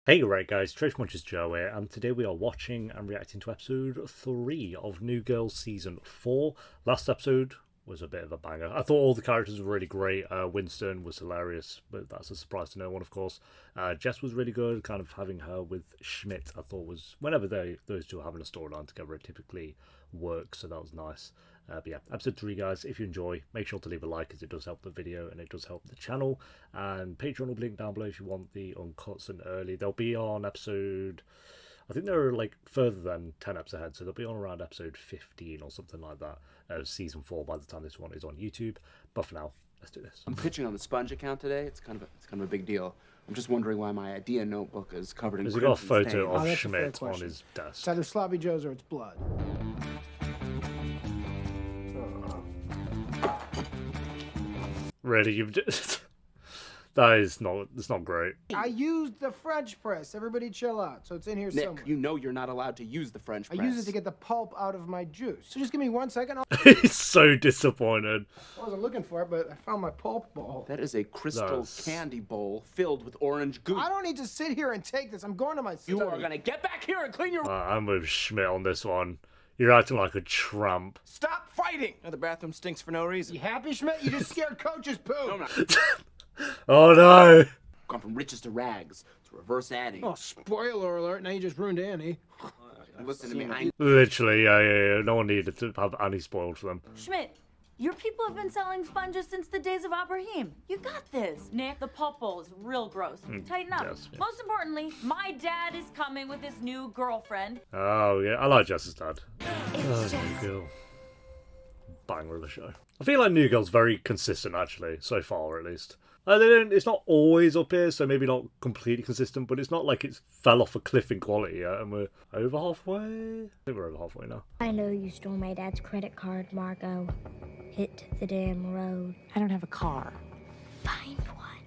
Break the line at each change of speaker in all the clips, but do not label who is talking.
Hey right guys, Trace Munch's Joe here, and today we are watching and reacting to episode 3 of New Girl Season 4. Last episode was a bit of a banger. I thought all the characters were really great. Winston was hilarious, but that's a surprise to no one, of course. Jess was really good, kind of having her with Schmidt, I thought was, whenever those two are having a storyline together, it typically works, so that was nice. But yeah, episode 3 guys, if you enjoy, make sure to leave a like as it does help the video and it does help the channel. And Patreon will be linked down below if you want the uncuts and early. They'll be on episode, I think they're like further than 10 episodes ahead, so they'll be on around episode 15 or something like that. Season 4 by the time this one is on YouTube. But for now, let's do this.
I'm pitching on the Sponge account today. It's kind of a big deal. I'm just wondering why my idea notebook is covered in
There's got a photo
stains.
of
that's a fair
Schmidt on
question.
his desk.
It's either sloppy joes or it's blood.
Really, you've just... That is not, it's not great.
I used the French press. Everybody chill out. So it's in here
Nick,
somewhere.
you know you're not allowed to use the French
I
press.
use it to get the pulp out of my juice. So just give me 1 second.
He's so disappointed.
I wasn't looking for it, but I found my pulp bowl.
That is a crystal
That's-
candy bowl filled with orange goop.
I don't need to sit here and take this. I'm going to my study.
You are gonna get back here and clean your.
I'm with Schmidt on this one. You're acting like a tramp.
Stop fighting!
The bathroom stinks for no reason.
You happy, Schmidt? You just scared Coach's poo.
No, I'm not.
Oh no!
Gone from riches to rags. It's reverse adding.
Oh, spoiler alert. Now you just ruined Annie.
Listen to me. I
Literally, yeah. No one needed to have Annie spoiled for them.
Schmidt, your people have been selling sponges since the days of Abraham. You got this. Nick, the pulp bowl is real gross. Tighten up.
yes, yeah.
Most importantly, my dad is coming with his new girlfriend.
Oh yeah, I like Jess's dad. Oh, New Girl. Banger of the show. I feel like New Girl's very consistent actually, so far at least. They don't. It's not always up here, so maybe not completely consistent, but it's not like it's fell off a cliff in quality yet, and we're over halfway. I think we're over halfway now.
I know you stole my dad's credit card, Margot. Hit the damn road.
I don't have a car.
Find one.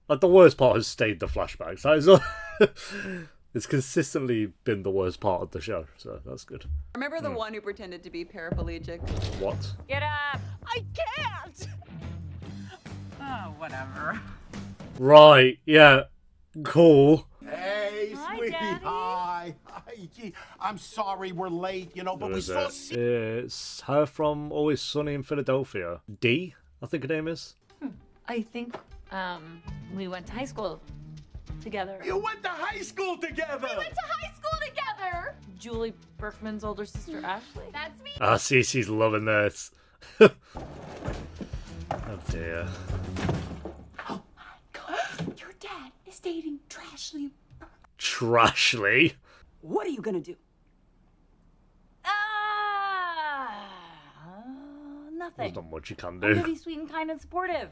Like the worst part has stayed the flashbacks. That is, it's consistently been the worst part of the show, so that's good.
Remember the one who pretended to be paraplegic?
What?
Get up.
I can't! Oh, whatever.
Right? Yeah. Cool.
Hey,
Hi,
sweetie.
Daddy.
Hi. Hi. Gee, I'm sorry we're late, you know, but
What
we
is
saw
it? It's her from Always Sunny in Philadelphia. D, I think her name is.
I think, we went to high school together.
You went to high school together.
We went to high school together! Julie Berkman's older sister, Ashley. That's me.
Ah, Cece's loving this. Oh dear.
Oh my god, your dad is dating Trashley.
Trashly.
What are you gonna do?
Nothing.
There's not much you can
I'm gonna
do.
be sweet and kind and supportive.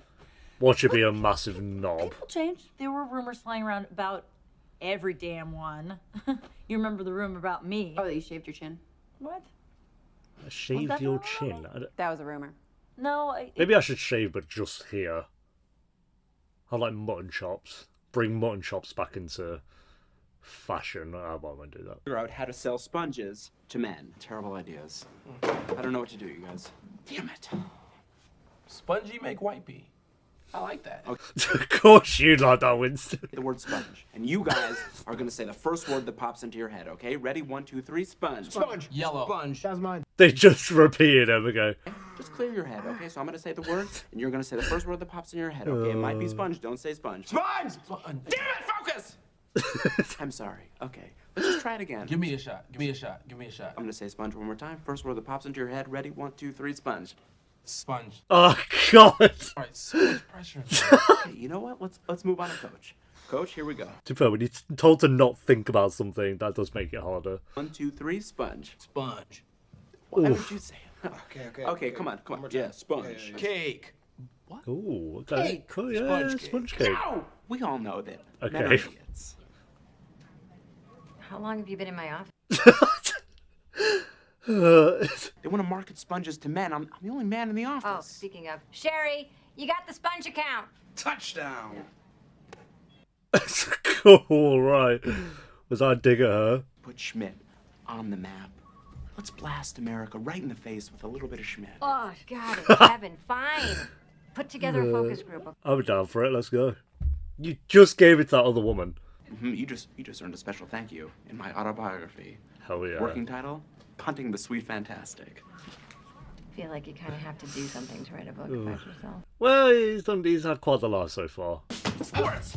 Watch it be a massive knob.
People changed. There were rumors flying around about every damn one. You remember the rumor about me?
Oh, that you shaved your chin?
What?
Shave
that
your
not
chin.
That was a rumor.
No,
Maybe I should shave, but just here. I like mutton chops. Bring mutton chops back into fashion. I won't do that.
Figure out how to sell sponges to men. Terrible ideas. I don't know what to do, you guys. Damn it.
Spongy make white pea. I like that.
Of course you'd like that, Winston.
The word sponge. And you guys are gonna say the first word that pops into your head, okay? Ready? 1, 2, 3, sponge.
Sponge.
Yellow.
Sponge.
That was mine.
They just repeated them again.
Just clear your head, okay? So I'm gonna say the word, and you're gonna say the first word that pops in your head, okay? It might be sponge. Don't say sponge. Sponge! Damn it! Focus! I'm sorry. Okay. Let's just try it again.
Give me a shot. Give me a shot. Give me a shot.
I'm gonna say sponge one more time. First word that pops into your head. Ready? 1, 2, 3, sponge.
Sponge.
Oh god.
All right, so much pressure.
Okay, you know what? Let's move on to Coach. Coach, here we go.
To be fair, when you're told to not think about something, that does make it harder.
1, 2, 3, sponge.
Sponge.
Why would you say it?
Okay.
Okay, come on. Yeah, sponge.
Cake.
Ooh, okay.
Cake.
Cool, yeah,
Sponge cake.
sponge cake.
No! We all know that.
Okay.
Men are idiots.
How long have you been in my office?
They want to market sponges to men. I'm the only man in the
Oh,
office.
speaking of. Sherry, you got the sponge account.
Touchdown.
Cool, right. Was I dig at her?
Put Schmidt on the map. Let's blast America right in the face with a little bit of Schmidt.
Oh, God in heaven. Fine. Put together a focus group.
I'm down for it, let's go. You just gave it to that other woman.
You just earned a special thank you in my autobiography.
Hell yeah.
Working title: Punting the Sweet Fantastic.
I feel like you kind of have to do something to write a book about yourself.
Well, he's had quite the life so far.
Sports.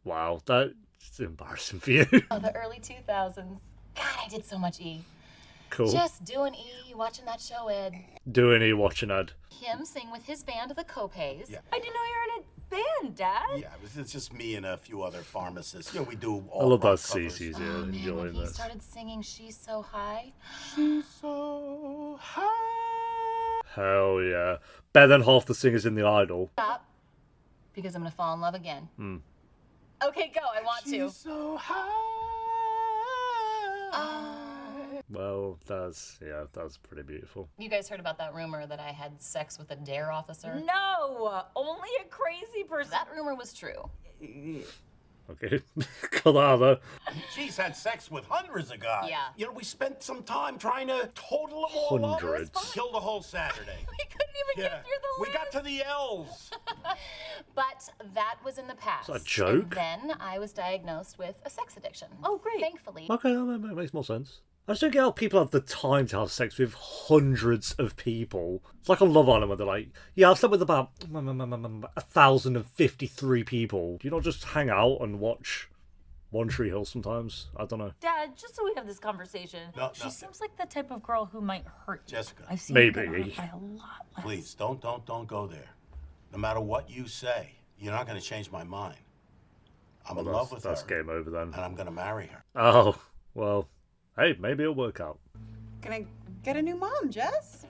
Wow, that's embarrassing for you.
Oh, the early 2000s. God, I did so much E.
Cool.
Just doing E, watching that show, Ed.
Doing a watching ad.
Him sing with his band, the Copays.
Yeah.
I didn't know you were in a band, Dad.
Yeah, it's just me and a few other pharmacists. You know, we do
I
all
love that
rock covers.
Cece's
Oh,
here
man, when
enjoying
he
this.
started singing She's So High.
She's so high.
Hell yeah. Better than half the singers in The Idol.
Stop, because I'm going to fall in love again. Okay, go. I want to.
She's so high.
Well, that's pretty beautiful.
You guys heard about that rumor that I had sex with a DARE officer?
No, only a crazy person.
That rumor was true.
Okay. Got that out though.
She's had sex with hundreds of guys.
Yeah.
You know, we spent some time trying to total them all up.
Hundreds.
Killed the whole Saturday.
We couldn't even get through the
We
list.
got to the L's.
But that was in the past.
Is that a joke?
And then I was diagnosed with a sex addiction.
Oh, great.
Thankfully.
Okay, that makes more sense. I just don't get how people have the time to have sex with hundreds of people. It's like on Love Island where they're like, yeah, I've slept with about 1,053 people. Do you not just hang out and watch One Tree Hill sometimes? I don't know.
Dad, just so we have this conversation,
No,
she
no.
seems like the type of girl who might hurt you.
Jessica.
I've seen
Maybe.
her get hurt by a lot less.
Please, don't go there. No matter what you say, you're not going to change my mind. I'm in love with
That's
her,
game over then.
and I'm going to marry her.
Oh, well, hey, maybe it'll work out.
Gonna get a new mom, Jess?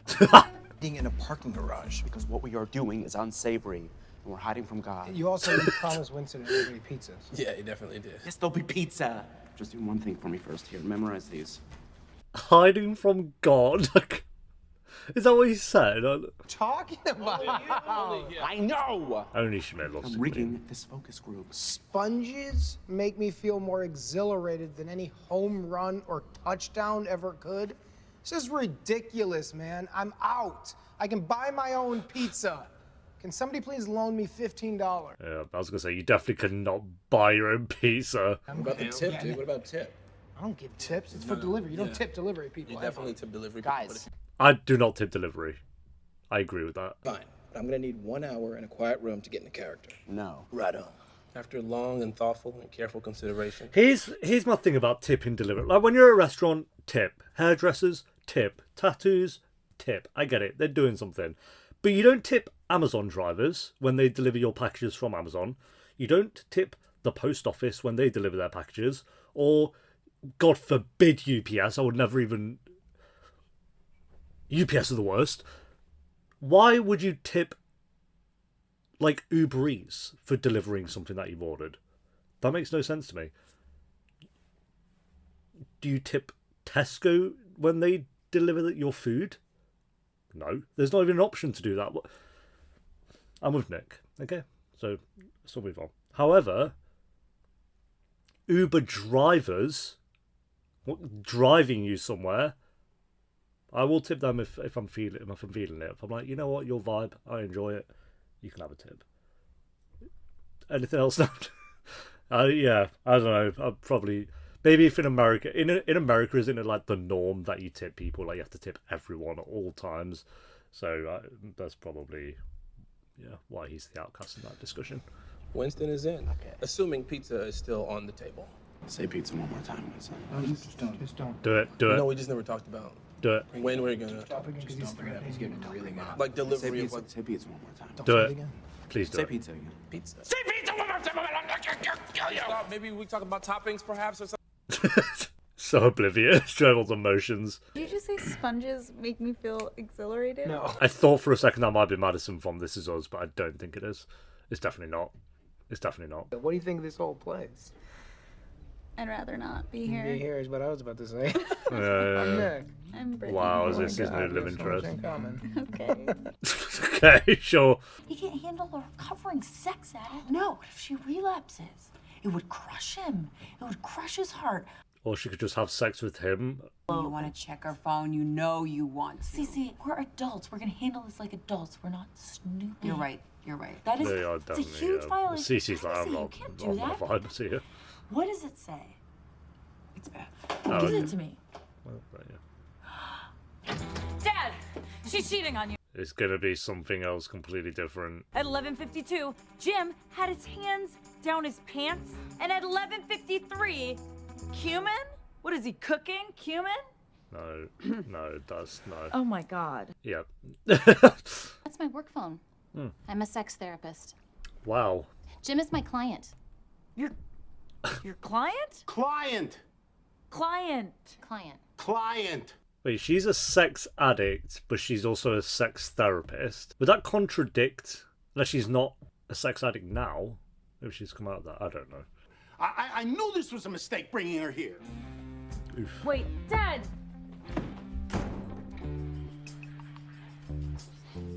Being in a parking garage because what we are doing is unsavory and we're hiding from God.
You also promised Winston and everybody pizzas.
Yeah, he definitely did.
Yes, there'll be pizza. Just do one thing for me first here. Memorize these.
Hiding from God? Is that what he said?
Talking about
I know!
Only Schmidt loves
I'm
to
rigging
clean.
this focus group.
sponges make me feel more exhilarated than any home run or touchdown ever could. This is ridiculous, man. I'm out. I can buy my own pizza. Can somebody please loan me $15?
Yeah, I was going to say, you definitely cannot buy your own pizza.
What about the tip, dude? What about tip?
I don't give tips. It's for delivery. You don't tip delivery people.
You
ever.
definitely tip delivery people, but
Guys,
I do not tip delivery. I agree with that.
Fine. But I'm gonna need 1 hour in a quiet room to get into character.
no.
Right on.
after long and thoughtful and careful consideration.
Here's my thing about tipping delivery. Like when you're at a restaurant, tip. Hairdressers, tip. Tattoos, tip. I get it. They're doing something. But you don't tip Amazon drivers when they deliver your packages from Amazon. You don't tip the post office when they deliver their packages. Or, God forbid, UPS. I would never even... UPS are the worst. Why would you tip, like, Uber Eats for delivering something that you've ordered? That makes no sense to me. Do you tip Tesco when they deliver your food? No. There's not even an option to do that. I'm with Nick. Okay? So, let's move on. However, Uber drivers driving you somewhere, I will tip them if I'm feeling it. If I'm like, you know what, your vibe, I enjoy it, you can have a tip. Anything else? Yeah, I don't know. I'd probably maybe if in America, in America, isn't it like the norm that you tip people? Like you have to tip everyone at all times. So that's probably why he's the outcast in that discussion.
Winston is in. Okay. Assuming pizza is still on the table.
Say pizza one more time, Winston.
Just don't.
Do it.
No, we just never talked about
Do it.
when we're gonna
He's getting it really mad.
like delivery of
Say
what
say pizza one more time.
Do it. Please do
Say
it.
pizza again.
pizza.
Say pizza one more time.
Stop, maybe we talk about toppings, perhaps, or something.
So oblivious to everyone's emotions.
Did you just say sponges make me feel exhilarated?
No.
I thought for a second that might be Madison from This Is Us, but I don't think it is. It's definitely not. It's definitely not.
What do you think of this whole place?
I'd rather not be
Be
here.
here is what I was about to say. I'm
Yeah.
Nick.
I'm Brittany.
Wow, is
Oh my
this his
God,
new
we
love
have so much
interest?
in common.
Okay.
Okay, sure.
He can't handle her recovering sex addict. No, what if she relapses? It would crush him. It would crush his heart.
Or she could just have sex with him.
You want to check her phone, you know you want to.
Cece, we're adults. We're gonna handle this like adults. We're not snooping.
You're right. You're right.
That is
They are
it's a
definitely.
huge violation.
Cece's like, I'm
You
not.
can't do
I'm not
that.
vibes here.
What does it say?
It's bad.
Oh,
Give
okay.
it to me.
Well, yeah.
Dad, she's cheating on you.
It's gonna be something else completely different.
At 11:52, Jim had his hands down his pants, and at 11:53, cumin? What is he cooking? Cumin?
No, no, that's no.
Oh my God.
Yep.
That's my work phone.
Hmm.
I'm a sex therapist.
Wow.
Jim is my client.
Your client?
Client!
Client.
Client.
Client!
Wait, she's a sex addict, but she's also a sex therapist. Would that contradict? Unless she's not a sex addict now. Maybe she's come out of that. I don't know.
I knew this was a mistake bringing her here.
Oof.
Wait, Dad.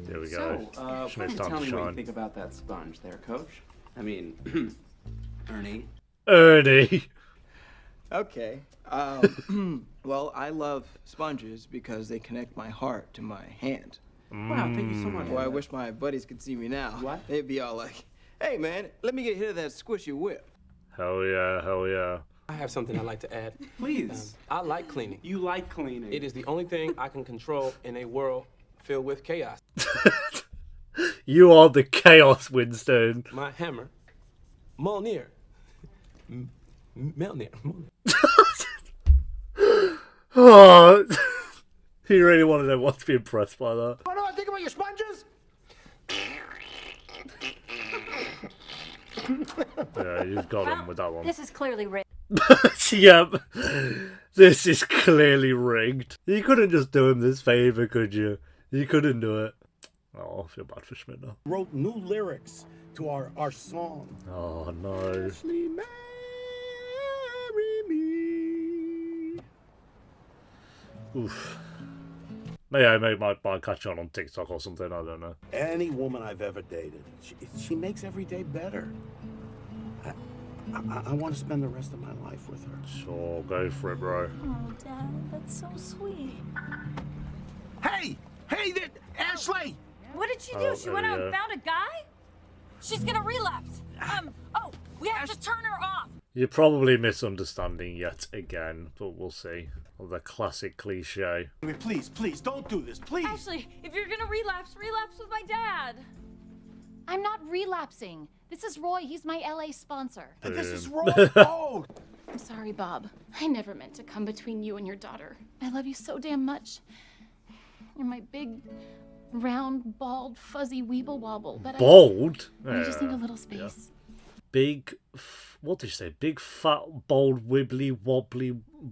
Here we go.
So,
Schmidt's
tell
time to
me what you
shine.
think about that sponge there, Coach. I mean, Ernie.
Ernie.
Okay. Well, I love sponges because they connect my heart to my hand.
Wow, thank you so much.
Boy, I wish my buddies could see me now.
What?
They'd be all like, hey, man, let me get a hit of that squishy whip.
Hell yeah, hell yeah.
I have something I'd like to add.
Please.
I like cleaning.
You like cleaning.
It is the only thing I can control in a world filled with chaos.
You are the chaos, Winston.
My hammer, Mjolnir. Mjolnir.
Oh, you really want to know what to be impressed by that.
What do I think about your sponges?
Yeah, you've got him with that one.
This is clearly rigged.
Yep. This is clearly rigged. You couldn't just do him this favour, could you? You couldn't do it. Oh, I feel bad for Schmidt now.
Wrote new lyrics to our song.
Oh, no.
Ashley, marry me.
Oof. Maybe I might catch on TikTok or something, I don't know.
Any woman I've ever dated, she makes every day better. I want to spend the rest of my life with her.
Sure, go for it, bro.
Oh, Dad, that's so sweet.
Hey! Hey, Ashley!
What did she do?
Oh,
She went out
yeah.
and found a guy? She's gonna relapse. Oh, we have to turn her off.
You're probably misunderstanding yet again, but we'll see. The classic cliche.
Please, don't do this, please!
Ashley, if you're gonna relapse with my dad.
I'm not relapsing. This is Roy. He's my LA sponsor.
This is wrong. Oh!
I'm sorry, Bob. I never meant to come between you and your daughter. I love you so damn much. You're my big, round, bald, fuzzy weeble wobble. But
Bald?
I just need a
Yeah.
little space.
Big, what did you say? Big, fat, bold, wibbly, wobbly,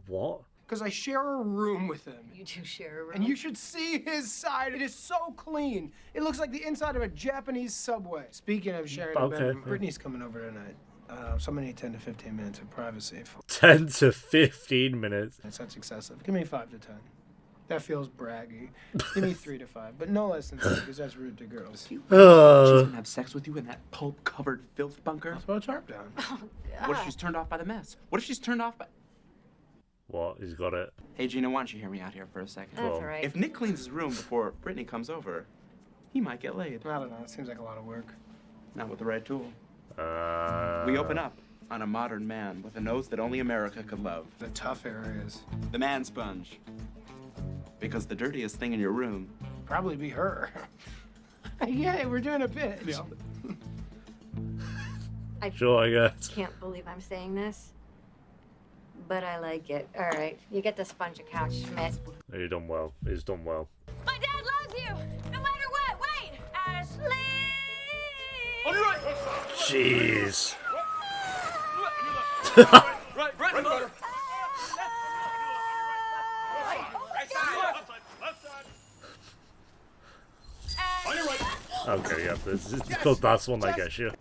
what?
Because I share a room with him.
You two share a room.
And you should see his side. It is so clean. It looks like the inside of a Japanese subway. Speaking of sharing a
Okay,
bedroom,
yeah.
Brittany's coming over tonight. So I'm gonna need 10 to 15 minutes of privacy.
10 to 15 minutes.
That's excessive. Give me 5 to 10. That feels braggy. Give me 3 to 5, but no less than 10 because that's rude to girls.
She's gonna have sex with you in that pulp-covered filth bunker?
Let's put a tarp down.
What if she's turned off by the mess? What if she's turned off by...
What? He's got it.
Hey, Gina, why don't you hear me out here for a second?
That's all right.
If Nick cleans his room before Brittany comes over, he might get laid.
I don't know. It seems like a lot of work.
Not with the right tool. We open up on a modern man with a nose that only America could love.
The tough areas.
The man sponge. Because the dirtiest thing in your room...
Probably be her. Yeah, we're doing a bit.
Yeah.
I
Sure, I guess.
can't believe I'm saying this, but I like it. All right, you get the sponge account, Schmidt.
He's done well. He's done well.
My dad loves you, no matter what. Wait, Ashley.
Jeez. Okay, yeah, this is that's one that gets you.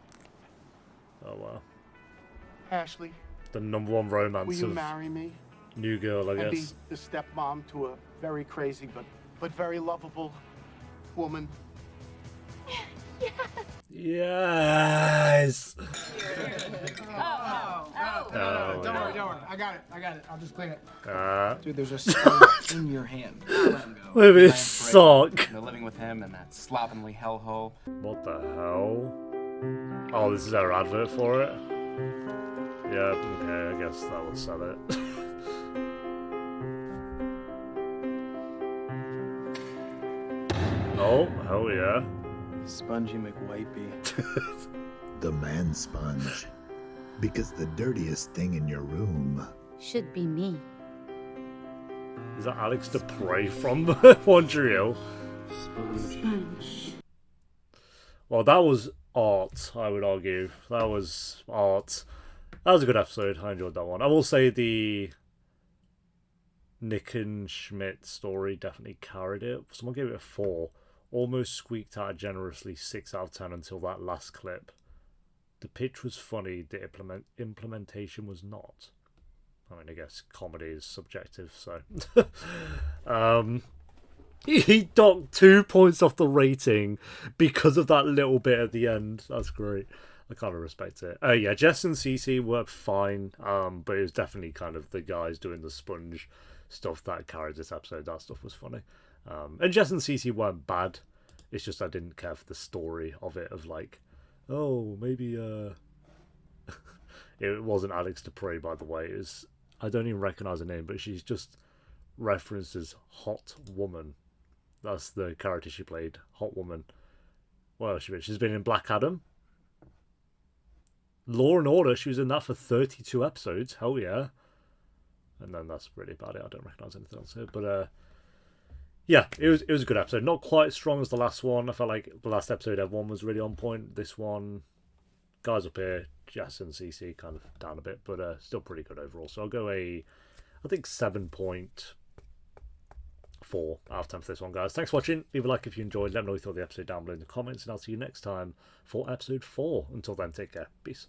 Oh wow.
Ashley,
The #1 romance
will you
of
marry me?
New Girl, I
And be
guess.
the stepmom to a very crazy but very lovable woman.
Yes.
No, don't worry. I got it. I'll just clean it.
Dude, there's a sponge in your hand. I'll let him go.
Maybe it's sock.
They're living with him in that slovenly hellhole.
What the hell? Oh, this is our advert for it? Yeah, okay, I guess that would sell it. Oh, hell yeah.
Spongy McWipey.
The man sponge. Because the dirtiest thing in your room
Should be me.
Is that Alex DePrey from One Tree Hill?
Sponge.
Well, that was art, I would argue. That was art. That was a good episode. I enjoyed that one. I will say the Nick and Schmidt story definitely carried it. Someone gave it a 4. Almost squeaked out generously 6 out of 10 until that last clip. The pitch was funny, the implementation was not. I mean, I guess comedy is subjective, so... He docked 2 points off the rating because of that little bit at the end. That's great. I kind of respect it. Yeah, Jess and Cece were fine, but it was definitely kind of the guys doing the sponge stuff that carried this episode. That stuff was funny. And Jess and Cece weren't bad. It's just I didn't care for the story of it, of like, oh, maybe... It wasn't Alex DePrey, by the way. It was... I don't even recognise her name, but she's just referenced as Hot Woman. That's the character she played, Hot Woman. What else she been? She's been in Black Adam. Law and Order, she was in that for 32 episodes. Hell yeah. And then that's really about it. I don't recognise anything else here. But yeah, it was a good episode. Not quite as strong as the last one. I felt like the last episode everyone was really on point. This one, guys up here, Jess and Cece kind of down a bit, but still pretty good overall. So I'll go I think 7.4 out of 10 for this one, guys. Thanks for watching. Leave a like if you enjoyed. Let me know what you thought of the episode down below in the comments, and I'll see you next time for episode 4. Until then, take care. Peace.